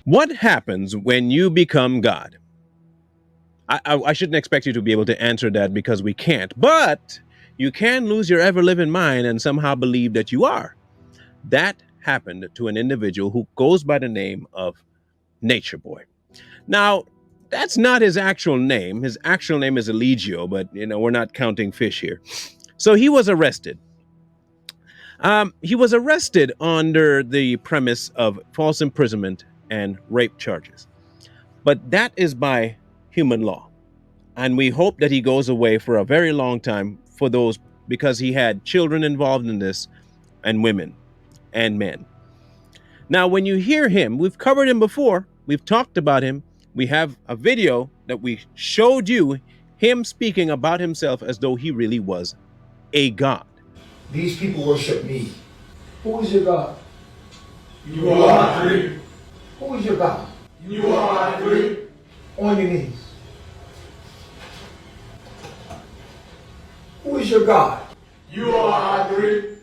What happens when you become God? I shouldn't expect you to be able to answer that because we can't, but you can lose your ever living mind and somehow believe that you are. That happened to an individual who goes by the name of Nature Boy. Now, that's not his actual name. His actual name is Eligio, but we're not counting fish here. So he was arrested. He was arrested under the premise of false imprisonment and rape charges. But that is by human law. And we hope that he goes away for a very long time for those because he had children involved in this and women and men. Now, when you hear him, we've covered him before. We've talked about him. We have a video that we showed you him speaking about himself as though he really was a god. These people worship me. Who is your God? You are three. Who is your God? You are three. On your knees. Who is your God? You are three.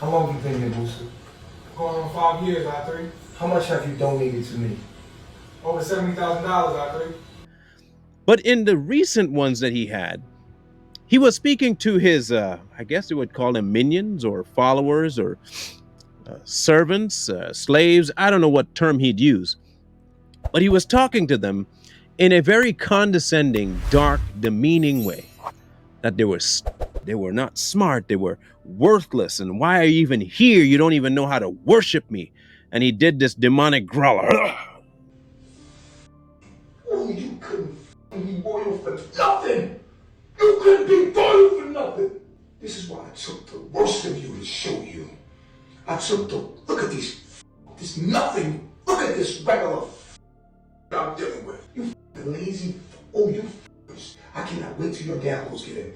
How long have you been here, Booster? Going on 5 years, I three. How much have you donated to me? Over $70,000, I three. But in the recent ones that he had, he was speaking to his, I guess they would call them minions or followers or servants, slaves. I don't know what term he'd use. But he was talking to them in a very condescending, dark, demeaning way. That they were not smart, they were worthless, and why are you even here? You don't even know how to worship me. And he did this demonic growl. Oh, you couldn't be royal for nothing. You couldn't be royal for nothing. This is why I took the worst of you to show you. I took the, look at this nothing. Look at this regular I'm dealing with. You lazy, oh, you I cannot wait till your downloads get in.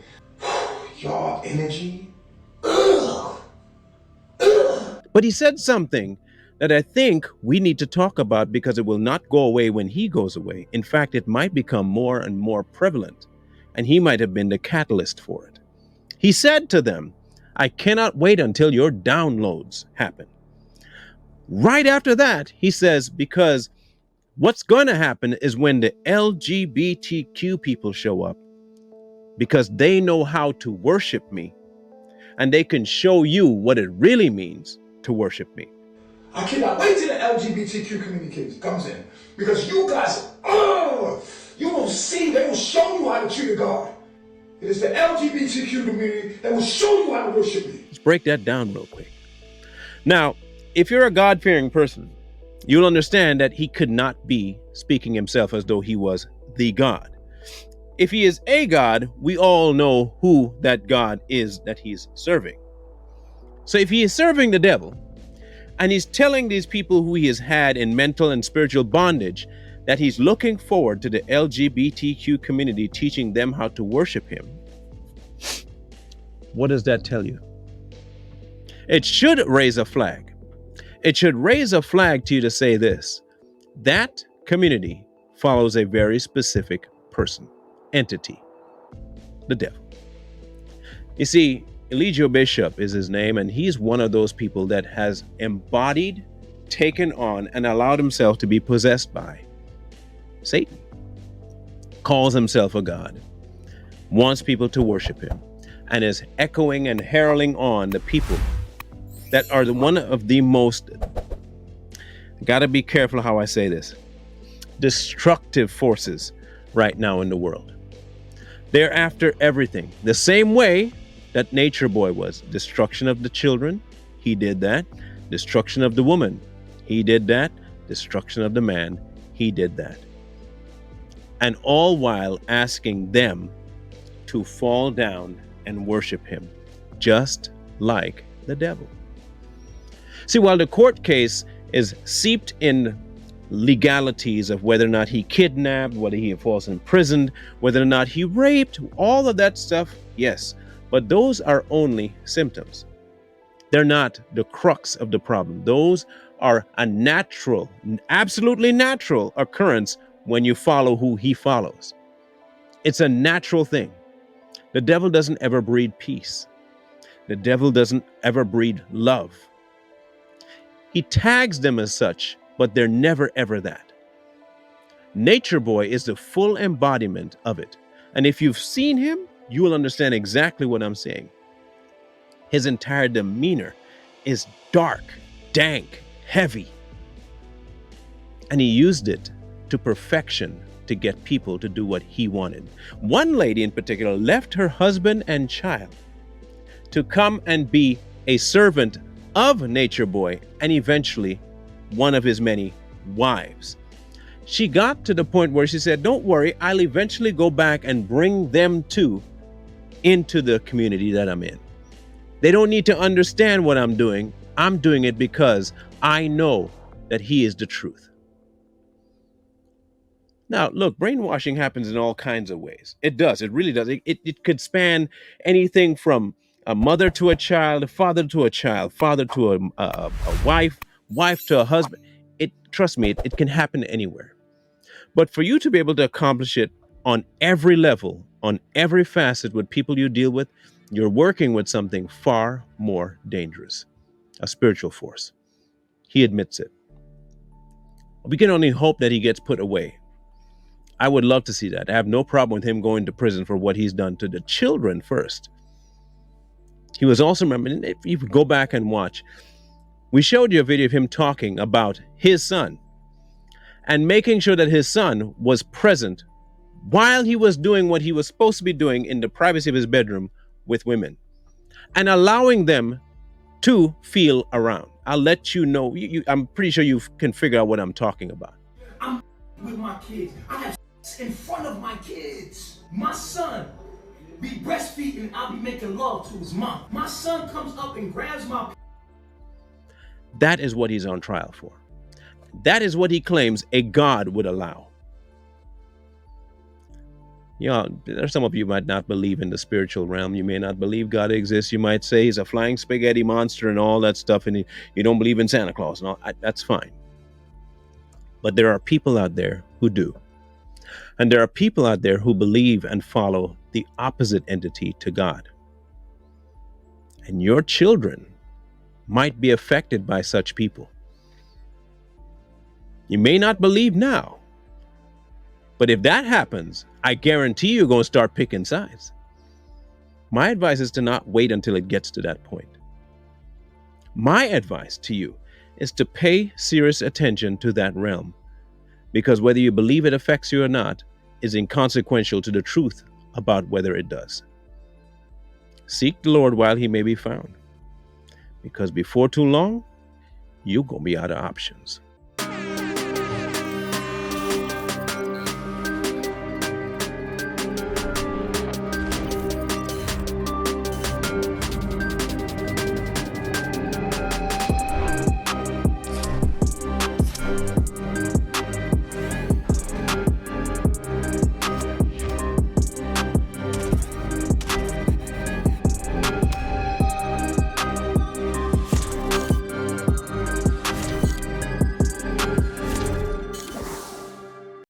Y'all energy. Ugh. Ugh. But he said something that I think we need to talk about because it will not go away when he goes away. In fact, it might become more and more prevalent, and he might have been the catalyst for it. He said to them, I cannot wait until your downloads happen. Right after that, he says, because what's going to happen is when the LGBTQ people show up, because they know how to worship me, and they can show you what it really means to worship me. I cannot wait till the LGBTQ community comes in, because you guys, you will see, they will show you how to treat a God. It is the LGBTQ community that will show you how to worship me. Let's break that down real quick. Now, if you're a God-fearing person, you'll understand that he could not be speaking himself as though he was the God. If he is a God, we all know who that God is that he's serving. So if he is serving the devil, and he's telling these people who he has had in mental and spiritual bondage that he's looking forward to the LGBTQ community teaching them how to worship him, what does that tell you? It should raise a flag. It should raise a flag to you to say this: that community follows a very specific person, entity, the devil. You see, Eligio Bishop is his name, and he's one of those people that has embodied, taken on, and allowed himself to be possessed by Satan. Calls himself a god, wants people to worship him, and is echoing and heralding on the people that are one of the most, gotta be careful how I say this, destructive forces right now in the world. They're after everything. The same way that Nature Boy was. Destruction of the children, he did that. Destruction of the woman, he did that. Destruction of the man, he did that. And all while asking them to fall down and worship him, just like the devil. See, while the court case is seeped in legalities of whether or not he kidnapped, whether he falls imprisoned, whether or not he raped, all of that stuff, yes, but those are only symptoms. They're not the crux of the problem. Those are a natural, absolutely natural occurrence when you follow who he follows. It's a natural thing. The devil doesn't ever breed peace. The devil doesn't ever breed love. He tags them as such, but they're never ever that. Nature Boy is the full embodiment of it. And if you've seen him, you will understand exactly what I'm saying. His entire demeanor is dark, dank, heavy. And he used it to perfection to get people to do what he wanted. One lady in particular left her husband and child to come and be a servant of Nature Boy and eventually one of his many wives. She got to the point where she said, "Don't worry, I'll eventually go back and bring them too into the community that I'm in. They don't need to understand what I'm doing. I'm doing it because I know that he is the truth." Now, look, brainwashing happens in all kinds of ways. It does. It really does. It could span anything from a mother to a child, a father to a child, father to a wife, wife to a husband. Trust me, it can happen anywhere. But for you to be able to accomplish it on every level, on every facet with people you deal with, you're working with something far more dangerous, a spiritual force. He admits it. We can only hope that he gets put away. I would love to see that. I have no problem with him going to prison for what he's done to the children first. He was also, remember, if you go back and watch, we showed you a video of him talking about his son and making sure that his son was present while he was doing what he was supposed to be doing in the privacy of his bedroom with women and allowing them to feel around. I'll let you know. I'm pretty sure you can figure out what I'm talking about. I'm with my kids. I have in front of my kids. My son be breastfeeding, I'll be making love to his mom. My son comes up and grabs my... That is what he's on trial for. That is what he claims a God would allow. You know, there's some of you might not believe in the spiritual realm. You may not believe God exists. You might say he's a flying spaghetti monster and all that stuff, and you don't believe in Santa Claus and all. That's fine. But there are people out there who do. And there are people out there who believe and follow the opposite entity to God. And your children might be affected by such people. You may not believe now, but if that happens, I guarantee you're going to start picking sides. My advice is to not wait until it gets to that point. My advice to you is to pay serious attention to that realm, because whether you believe it affects you or not is inconsequential to the truth about whether it does. Seek the Lord while he may be found, because before too long, you're going to be out of options.